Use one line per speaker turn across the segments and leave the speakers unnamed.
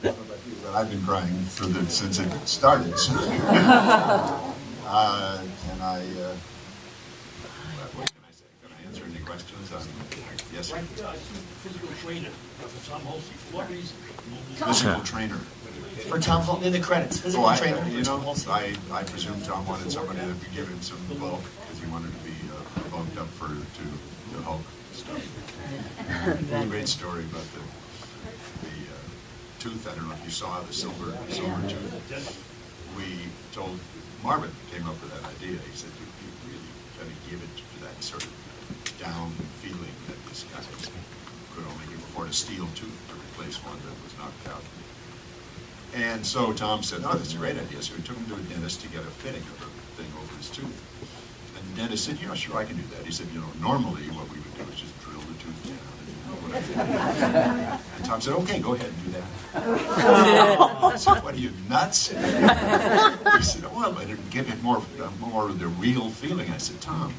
But I've been crying since it started. So. And what can I say? Can I answer any questions? Yes, sir.
Physical trainer for Tom Holtz. For what reason?
Physical trainer.
For Tom Holtz, in the credits, physical trainer.
I presume Tom wanted somebody that would give him some bulk because he wanted to be bulked up to Hulk stuff. A great story about the tooth. I don't know if you saw the silver tooth. We told Marvin came up with that idea. He said, "You really got to give it to that sort of down feeling that this guy could only afford a steel tooth to replace one that was knocked out." And so Tom said, "Oh, that's a great idea." So we took him to a dentist to get a fitting of a thing over his tooth. And the dentist said, "Sure, I can do that." He said, "Normally what we would do is just drill the tooth down." And Tom said, "Okay, go ahead and do that." I said, "What are you, nuts?" He said, "Well, but it would give it more of the real feeling." I said, "Tom,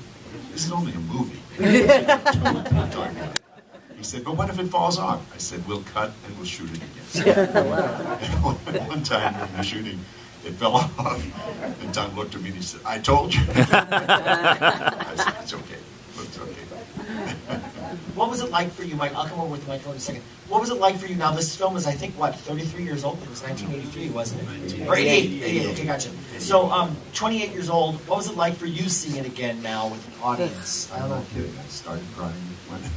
this is only a movie." He said, "But what if it falls off?" I said, "We'll cut and we'll shoot it again." And one time during the shooting, it fell off, and Tom looked at me and he said, "I told you." I said, "It's okay. It's okay."
What was it like for you, Mike? I'll come over with the microphone in a second. What was it like for you? Now, this film is, I think, 33 years old? It was 1983, wasn't it? Or 88. Okay, gotcha. So, 28 years old. What was it like for you seeing it again now with an audience?
I'm not kidding. I started crying when it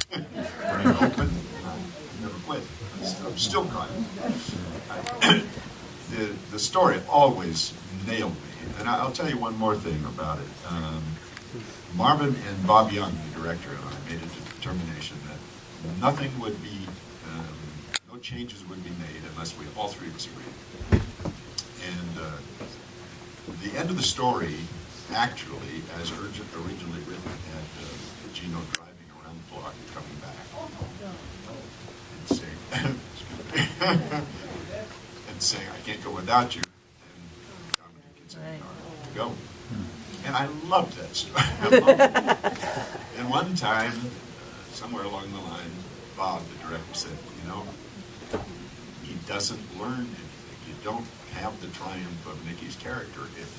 opened. I never quit. I'm still crying. The story always nailed me. And I'll tell you one more thing about it. Marvin and Bob Young, the director, and I made a determination that nothing would be, no changes would be made unless all three of us agreed. And the end of the story, actually, as originally written, had Gino driving around the block and coming back and saying, and saying, "I can't go without you." And Dominick gets in the car to go. And I loved that story. And one time, somewhere along the line, Bob, the director, said, he doesn't learn anything. You don't have the triumph of Mickey's character if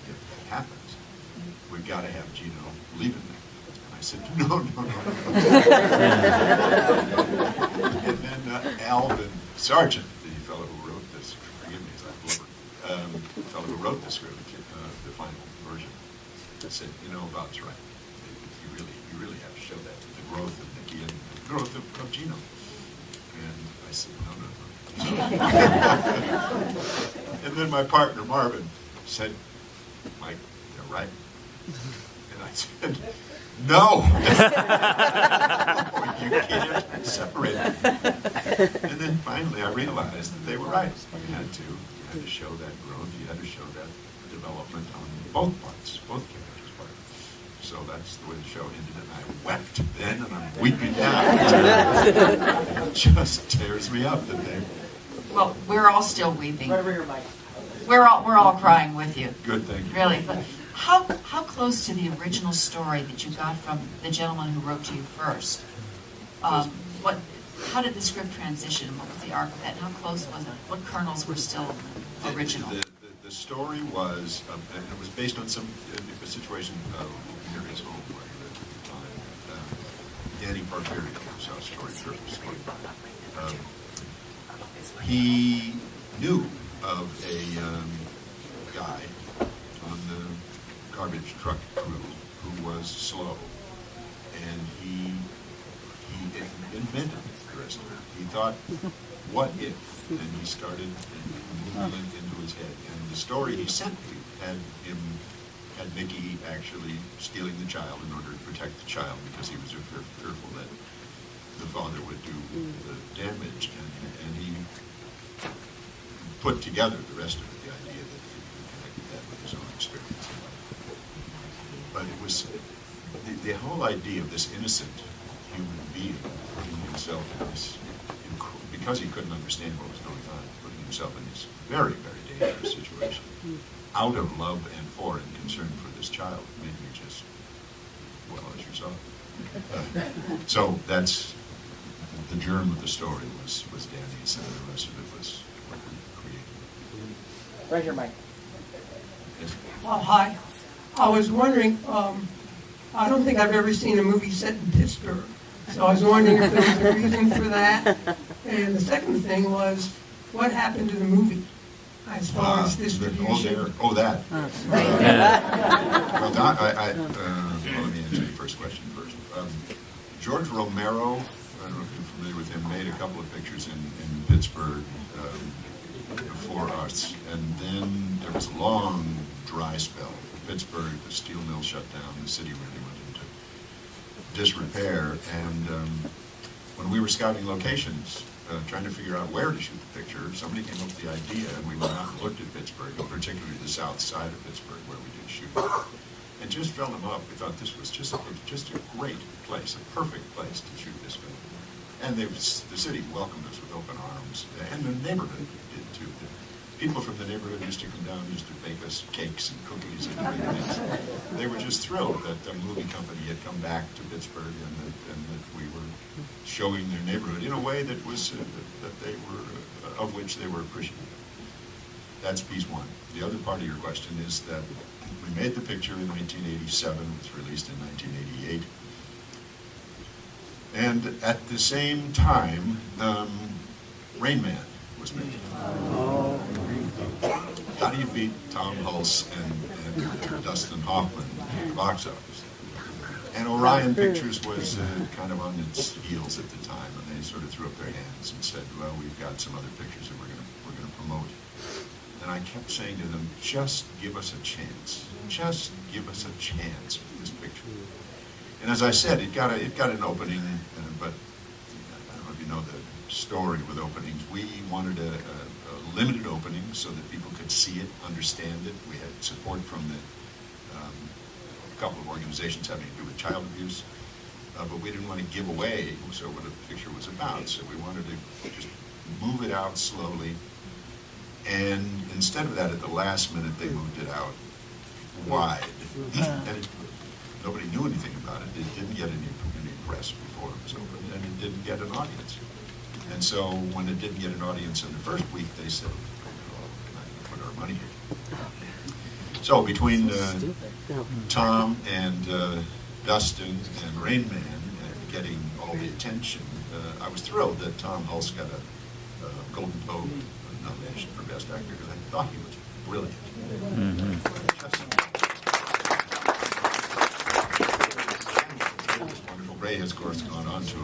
that happens. We've got to have Gino leaving there. And I said, no. And then Alvin Sargent, the fellow who wrote this, forgive me as I blubber, the fellow who wrote the script, the final version, said, Bob's right. You really have to show that, the growth of Mickey and the growth of Gino. And I said, no. And then my partner, Marvin, said, "Mike, they're right." And I said, "No." You can't separate them. And then finally I realized that they were right. You had to show that growth. You had to show that development on both parts, both characters' parts. So that's the way the show ended, and I wept then, and I'm weeping now. It just tears me up that they...
Well, we're all still weeping.
Right over here, Mike.
We're all crying with you.
Good, thank you.
Really, but how close to the original story that you got from the gentleman who wrote to you first? How did the script transition? What was the arc of that? And how close was it? What kernels were still original?
The story was, and it was based on a situation near his home where he lived at the time. Danny Barbieri, who's our story. He knew of a guy on the garbage truck crew who was slow, and he invented the rest of it. He thought, what if? And he started moving into his head. And the story he sent me had Mickey actually stealing the child in order to protect the child because he was fearful that the father would do the damage. And he put together the rest of it, the idea that he connected that with his own experience. But it was the whole idea of this innocent human being putting himself in this, because he couldn't understand what was going on, putting himself in this very, very dangerous situation, out of love and for and concern for this child, made me just, well, as you saw. So that's the germ of the story was Danny's, and the rest of it was what we created.
Right here, Mike.
Yes.
Hi. I was wondering, I don't think I've ever seen a movie set in Pittsburgh, so I was wondering if there was a reason for that. And the second thing was, what happened to the movie as far as distribution?
That. Well, Don, well, let me answer your first question first. George Romero, I don't know if you're familiar with him, made a couple of pictures in Pittsburgh before us, and then there was a long dry spell for Pittsburgh. The steel mill shut down. The city really went into disrepair, and when we were scouting locations, trying to figure out where to shoot the picture, somebody came up with the idea, and we went out and looked at Pittsburgh, and particularly the south side of Pittsburgh where we did shoot. And just fell them up. We thought this was just a great place, a perfect place to shoot this film. And the city welcomed us with open arms, and the neighborhood did too. The people from the neighborhood used to come down, used to bake us cakes and cookies and everything. They were just thrilled that the movie company had come back to Pittsburgh and that we were showing their neighborhood in a way that was that they were of which they were appreciative. That's piece one. The other part of your question is that we made the picture in 1987. It was released in 1988. And at the same time, Rain Man was made. How do you beat Tom Hulse and Dustin Hoffman at the box office? And Orion Pictures was kind of on its heels at the time, and they sort of threw up their hands and said, "Well, we've got some other pictures that we're going to promote." And I kept saying to them, "Just give us a chance. Just give us a chance with this picture." And as I said, it got an opening, but I don't know if you know the story with openings. We wanted a limited opening so that people could see it, understand it. We had support from a couple of organizations having to do with child abuse, but we didn't want to give away what the picture was about. So we wanted to just move it out slowly. And instead of that, at the last minute, they moved it out wide. And nobody knew anything about it. It didn't get any press before it was open, and it didn't get an audience. And so when it didn't get an audience in the first week, they said, "Well, can I put our money here?" So between Tom and Dustin and Rain Man and getting all the attention, I was thrilled that Tom Hulse got a Golden Globe nomination for Best Actor, because I thought he was brilliant. Wonderful. Ray has, of course, gone on to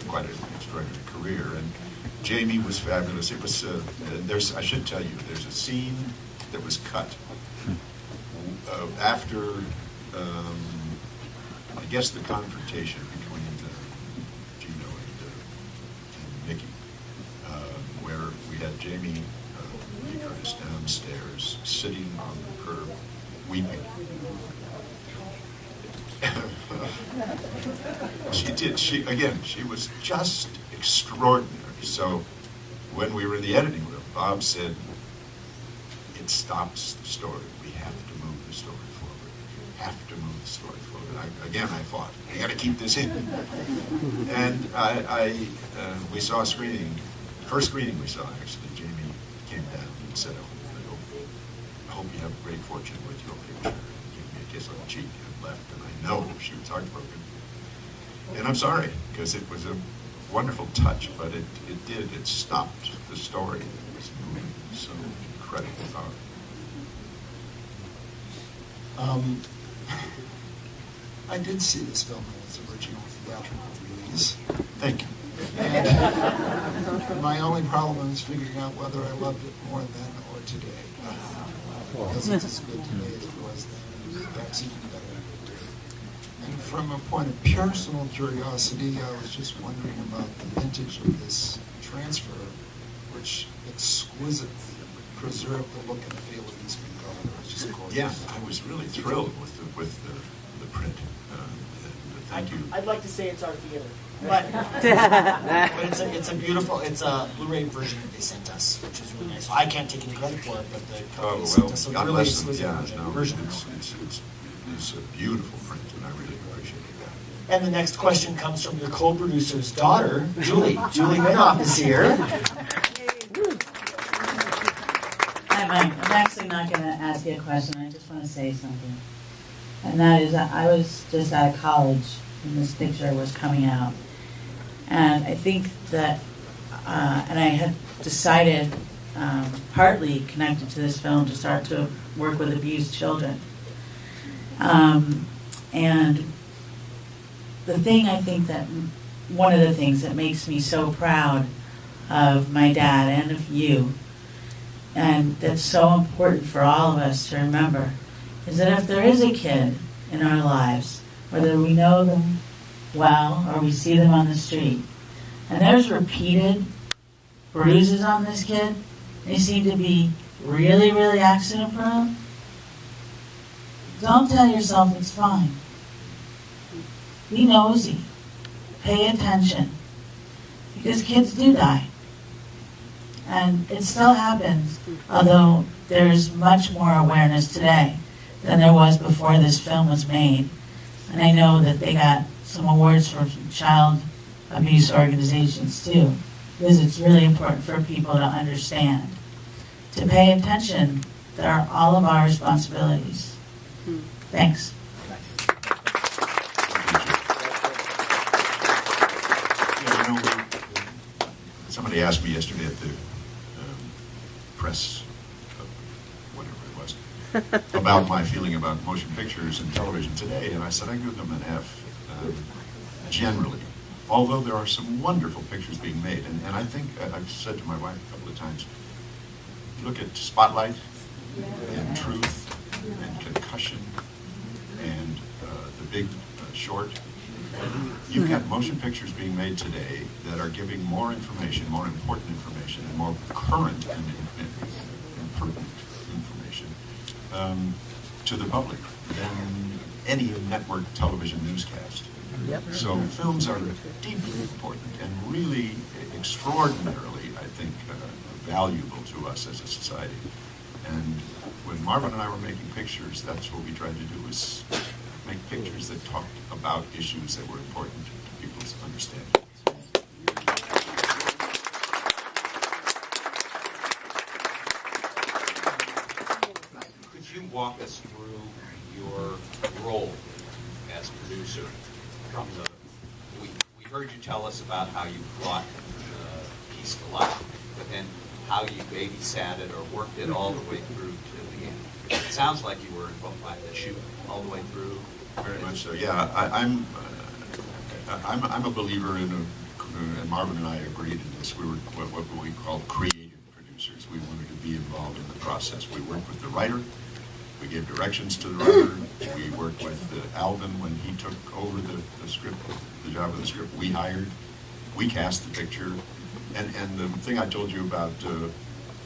quite an extraordinary career, and Jamie was fabulous. It was I should tell you, there's a scene that was cut after I guess the confrontation between Gino and Mickey, where we had Jamie Lee Curtis downstairs, sitting on the curb, weeping. She was just extraordinary. So when we were in the editing room, Bob said, "It stops the story. We have to move the story forward. We have to move the story forward." I fought. I got to keep this in. And we saw a screening. First screening we saw, actually, Jamie came down and said, I hope you have great fortune with your picture. And gave me a kiss on the cheek and left. And I know she was heartbroken. And I'm sorry, because it was a wonderful touch, but it stopped the story that was moving so incredibly hard.
I did see this film in its original theatrical release.
Thank you.
And my only problem is figuring out whether I loved it more then or today. Because it's as good today as it was then, and perhaps even better. And from a point of personal curiosity, I was just wondering about the vintage of this transfer, which exquisitely preserved the look and feel of Eastman color. It was just gorgeous.
Yeah, I was really thrilled with the print. Thank you.
I'd like to say it's our theater.
But it's a beautiful, it's a Blu-ray version that they sent us, which is really nice. So I can't take any credit for it, but the company sent us a
God
really
bless them.
exquisite
Yeah, no,
version.
it's is a beautiful print, and I really appreciate that.
And the next question comes from your co-producer's daughter, Julie. Julie Minoff is here.
Hi, Mike. I'm actually not going to ask you a question. I just want to say something. And that is that I was just out of college when this picture was coming out. And I think that, and I had decided, partly connected to this film, to start to work with abused children. And the thing I think that, one of the things that makes me so proud of my dad and of you, and that's so important for all of us to remember, is that if there is a kid in our lives, whether we know them well or we see them on the street, and there's repeated bruises on this kid, they seem to be really, really accident prone, don't tell yourself it's fine. Be nosy. Pay attention. Because kids do die. And it still happens, although there's much more awareness today than there was before this film was made. And I know that they got some awards from child abuse organizations too, because it's really important for people to understand, to pay attention. They're all of our responsibilities. Thanks.
Yeah, somebody asked me yesterday at the press, whatever it was, about my feeling about motion pictures and television today, and I said I give them an F, generally. Although there are some wonderful pictures being made, and I think, I've said to my wife a couple of times, look at Spotlight, and Truth, and Concussion, and The Big Short. You've got motion pictures being made today that are giving more information, more important information, and more current and pertinent information to the public than any network television newscast. Yep. So films are deeply important and really extraordinarily, I think, valuable to us as a society. And when Marvin and I were making pictures, that's what we tried to do, is make pictures that talked about issues that were important to people's understanding.
Could you walk us through your role as producer? From the, we heard you tell us about how you brought the piece to life, but then how you babysat it or worked it all the way through to the end. It sounds like you were involved by the shoot all the way through.
Very much so. Yeah, I'm a believer in, and Marvin and I agreed in this. We were what we called creative producers. We wanted to be involved in the process. We worked with the writer. We gave directions to the writer. We worked with Alvin when he took over the script, the job of the script. We hired. We cast the picture. And the thing I told you about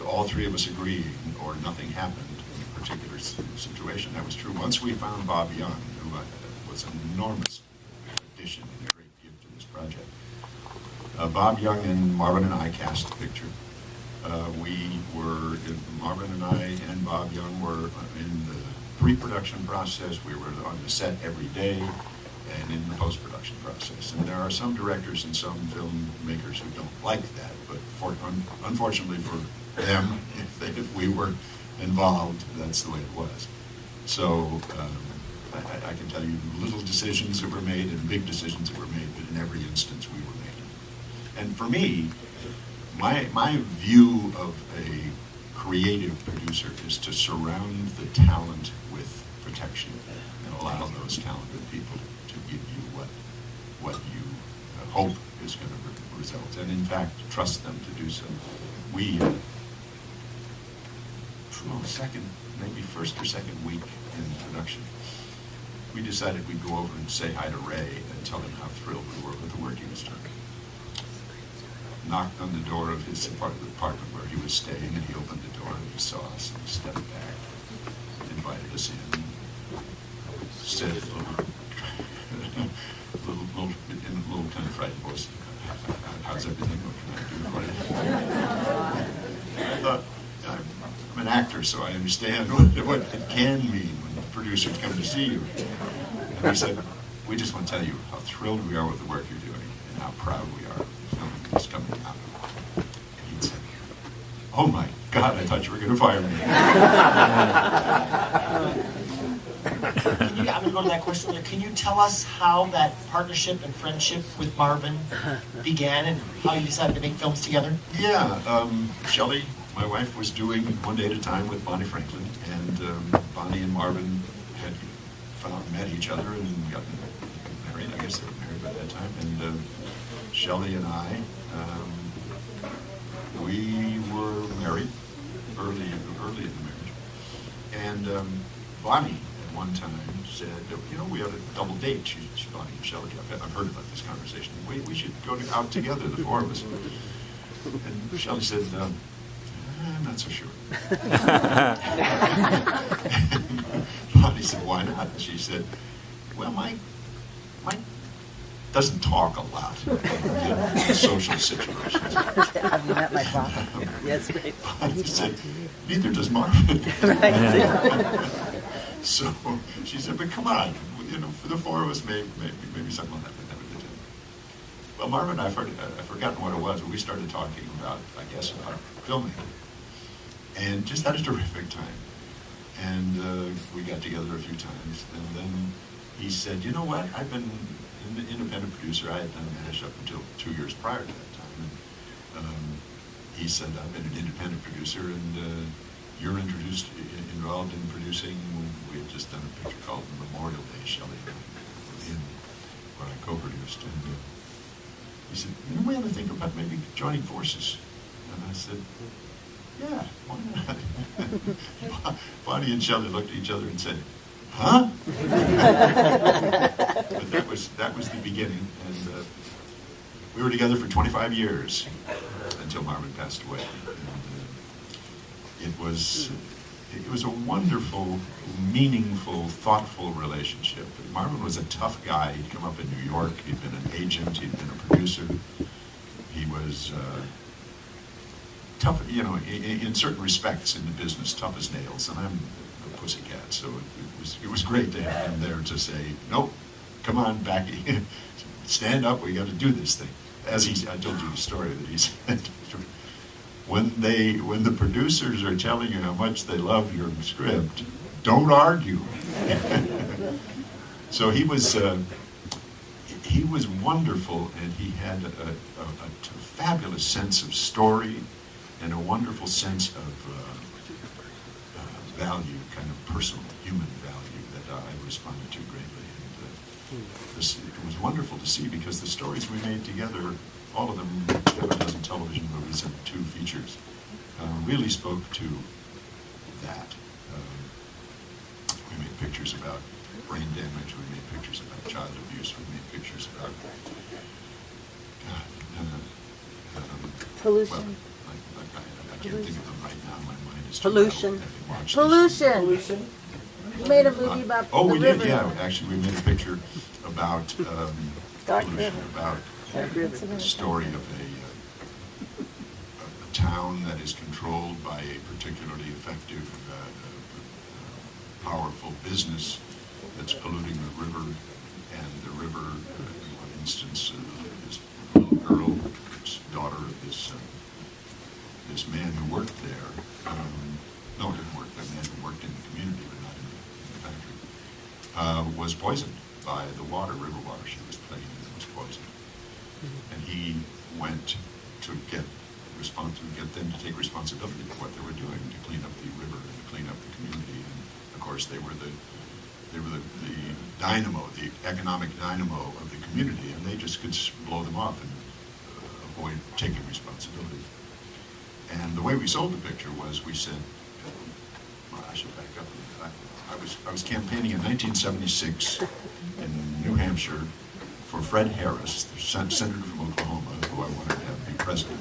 all three of us agreeing or nothing happened in a particular situation, that was true. Once we found Bob Young, who was an enormous addition and a great gift to this project, Bob Young and Marvin and I cast the picture. Marvin and I and Bob Young were in the pre-production process. We were on the set every day and in the post-production process. And there are some directors and some filmmakers who don't like that, but unfortunately for them, if we were involved, that's the way it was. So I can tell you little decisions that were made and big decisions that were made, but in every instance we were making. And for me, my view of a creative producer is to surround the talent with protection and allow those talented people to give you what you hope is going to result, and in fact trust them to do so. We first or second week in production, we decided we'd go over and say hi to Ray and tell him how thrilled we were with the work he was doing. Knocked on the door of his apartment where he was staying, and he opened the door and he saw us and he stepped back, invited us in, said in a little kind of frightened voice, "How's everything? What can I do for you?" I thought, I'm an actor, so I understand what it can mean when producer to come to see you. And we said, we just want to tell you how thrilled we are with the work you're doing and how proud we are of the film that's coming out. And he said, oh my God, I thought you were going to fire me.
I'm going to go to that question later. Can you tell us how that partnership and friendship with Marvin began and how you decided to make films together?
Yeah, Shelley, my wife, was doing One Day at a Time with Bonnie Franklin, and Bonnie and Marvin had met each other and gotten married. I guess they were married by that time. And Shelley and I, we were married early in the marriage. And Bonnie at one time said, you know, we ought to double date. She's Bonnie and Shelley. I've heard about this conversation. We should go out together, the four of us. And Shelley said, I'm not so sure. Bonnie said, why not? And she said, well, Mike doesn't talk a lot in social situations.
Have you met my father? Yes, babe.
Bonnie said, neither does Marvin. So she said, but come on, you know, for the four of us, maybe something like that. Well, Marvin and I, I've forgotten what it was, but we started talking about filming, and just had a terrific time. And we got together a few times, and then he said, you know what, I've been an independent producer. I had done MASH up until 2 years prior to that time. And he said, I've been an independent producer, and you're involved in producing. We had just done a picture called Memorial Day, Shelley and I, where I co-produced. And he said, you know, we ought to think about maybe joining forces. And I said, yeah, why not? Bonnie and Shelley looked at each other and said, huh? But that was the beginning. And we were together for 25 years until Marvin passed away. And it was a wonderful, meaningful, thoughtful relationship. Marvin was a tough guy. He'd come up in New York. He'd been an agent. He'd been a producer. He was tough, you know, in certain respects in the business, tough as nails. And I'm a pussycat, so it was great to have him there to say, nope, come on, Becky, stand up. We got to do this thing. I told you the story that he said. When the producers are telling you how much they love your script, don't argue. So he was wonderful, and he had a fabulous sense of story and a wonderful sense of value, kind of personal, human value that I responded to greatly. And it was wonderful to see, because the stories we made together, all of them, half a dozen television movies and 2 features, really spoke to that. We made pictures about brain damage, we made pictures about child abuse, we made pictures about
pollution.
Well, I can't think of them right now. My mind is
Pollution.
Pollution.
You made a movie about
we
the river.
did, yeah. Actually, we made a picture about pollution, about the story of a town that is controlled by a particularly effective, powerful business that's polluting the river, and the river, in one instance, this little girl, daughter of this man who worked there, didn't work, the man who worked in the community but not in the factory, was poisoned by the river water she was playing in. It was poisoned. And he went to get them to take responsibility for what they were doing to clean up the river and to clean up the community. And of course they were the dynamo, the economic dynamo of the community, and they just could blow them off and avoid taking responsibility. And the way we sold the picture was, we said, well, I should back up. I was campaigning in 1976 in New Hampshire for Fred Harris, the senator from Oklahoma, who I wanted to have be president.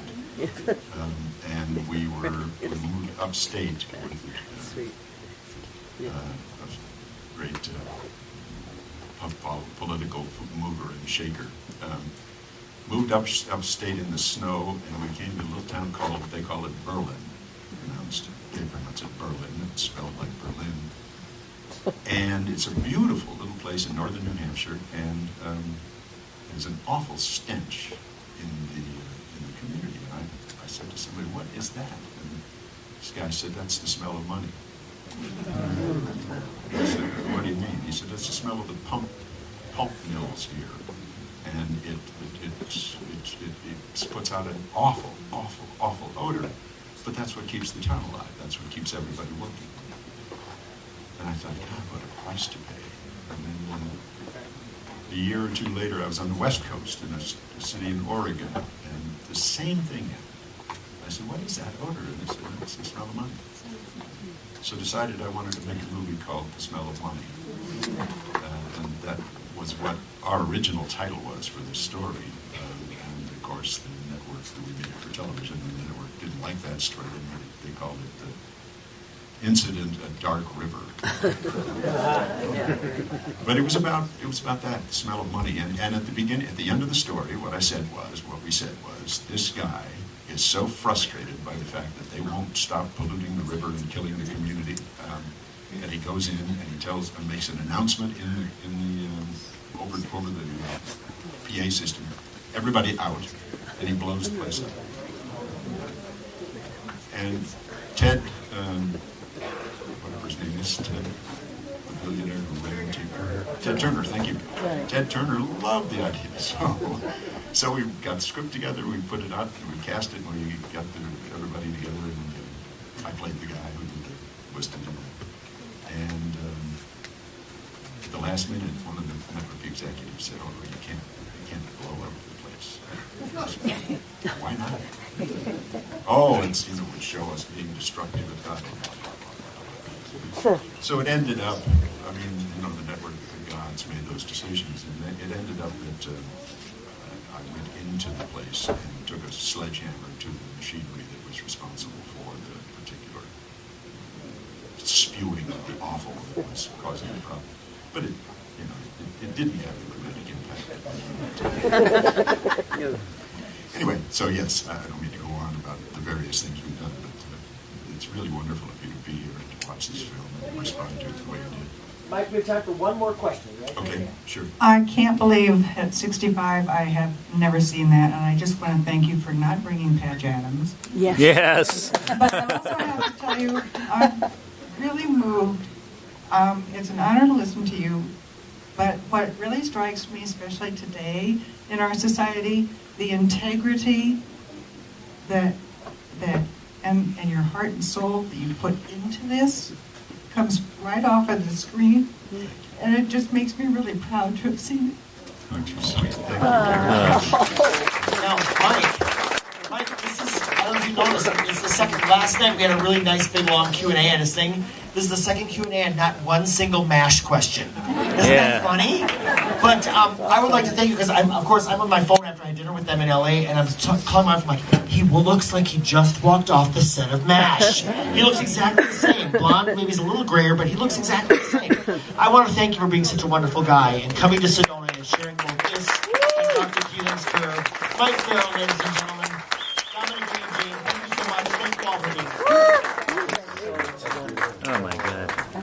And we moved upstate with a great political mover and shaker. Moved upstate in the snow, and we came to a little town they call it Berlin. They pronounce it Berlin. It's spelled like Berlin. And it's a beautiful little place in northern New Hampshire, and there's an awful stench in the community. And I said to somebody, "What is that?" And this guy said, "That's the smell of money." I said, "What do you mean?" He said, "It's the smell of the pulp mills here, and it puts out an awful odor. But that's what keeps the town alive. That's what keeps everybody working." And I thought, God, what a price to pay. And then a year or two later, I was on the West Coast in a city in Oregon, and the same thing happened. I said, "What is that odor?" And they said, "It's the smell of money." So decided I wanted to make a movie called The Smell of Money. And that was what our original title was for this story. And of course, the network that we made it for television, the network didn't like that story. They called it the Incident at Dark River. But it was about that, the smell of money. And at the end of the story, what we said was, this guy is so frustrated by the fact that they won't stop polluting the river and killing the community, and he goes in and he makes an announcement over the PA system, everybody out, and he blows the place up. And Ted, whatever his name is, Ted, the billionaire who ran Ted Turner, thank you. Ted Turner loved the idea. So we got the script together, we put it out, we cast it, and we got everybody together, and I played the guy who was to do it. And at the last minute, one of the network executives said, "Oh, you can't blow up the place." Why not? "Oh, it's, it would show us being destructive and blah, blah, blah, blah, blah." So it ended up, the network, the gods made those decisions, and it ended up that I went into the place and took a sledgehammer to the machinery that was responsible for the particular spewing of the offal that was causing the problem. But it didn't have a dramatic impact. Anyway, so yes, I don't mean to go on about the various things we've done, but it's really wonderful of you to be here and to watch this film and respond to it the way you did.
Mike, we have time for one more question. Right?
Okay, sure.
I can't believe at 65 I have never seen that, and I just want to thank you for not bringing Patch Adams.
Yes.
But I also have to tell you, I'm really moved. It's an honor to listen to you, but what really strikes me, especially today in our society, the integrity and your heart and soul that you put into this comes right off of the screen, and it just makes me really proud to have seen it.
Aren't you sweet? Thank you very much.
Now, Mike, this is, I don't know if you noticed, it's the second, last night we had a really nice big long Q&A and this thing. This is the second Q&A and not one single MASH question. Isn't that funny? But I would like to thank you because I'm on my phone after I had dinner with them in LA, and I'm calling my phone like, he looks like he just walked off the set of MASH. He looks exactly the same. Blonde, maybe he's a little grayer, but he looks exactly the same. I want to thank you for being such a wonderful guy and coming to Sedona and sharing both this and Dr. Keeling's career. Mike Farrell, ladies and gentlemen.